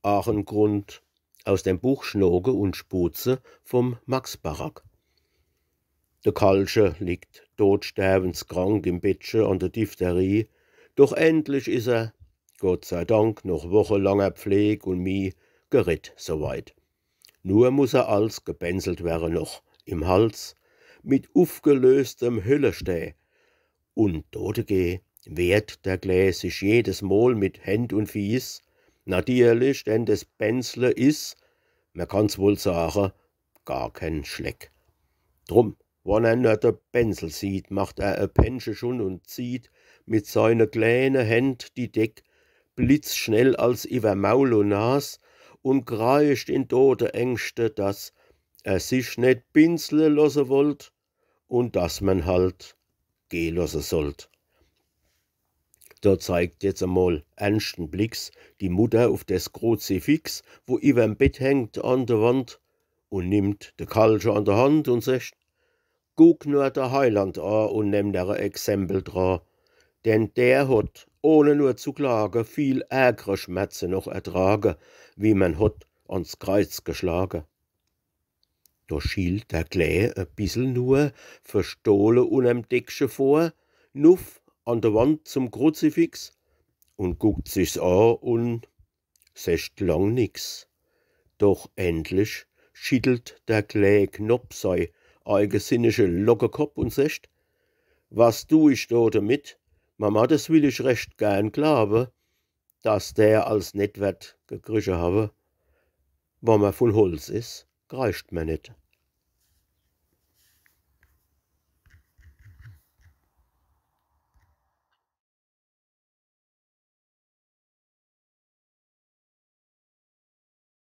Grund aus dem Buch Schnoke und Spuze vom Max Barak. Der Kalsche liegt todsterbenskrank im Bettchen an der Diphtherie, doch endlich is er, Gott sei Dank, nach wochenlanger Pflege und Mie geritt soweit. Nur muss er als gebänselt werden noch im Hals, mit aufgelöstem Hüllesteh. Und dodege wehrt der Gläs sich jedes Mal mit Händ und Fies, natürlich, denn das Bänzle is, man kann's wohl sagen, gar kein Schleck. Drum, wann er nur der Bänzel sieht, macht er e Pensche schon und zieht mit seine kleine Händ die Deck blitzschnell als iwer Maul und Nas und kreischt in tote Ängste, dass er sich net pinsle losse wollt und dass man halt geh losse sollt. Da zeigt jetzt einmal ernsten Blicks die Mutter auf das Kruzifix, wo iwerm Bett hängt an der Wand, und nimmt de Kalsche an der Hand und sagt: Guck nur der Heiland an und nimm der Exempel dran, denn der hat, ohne nur zu klagen, viel ärgere Schmerzen noch ertragen, wie man hat ans Kreuz geschlagen. Da schielt der Klee e bissel nur verstohlen unterm Deckchen vor, nuff an der Wand zum Kruzifix und guckt sich's an und secht lang nix. Doch endlich schüttelt der Klee Knopf sei eigensinnische Lockenkopf und secht: Was tu ich da damit? Mama, das will ich recht gern glauben, dass der als net wird gekriechen habe. Wenn man von Holz is, kreischt man net.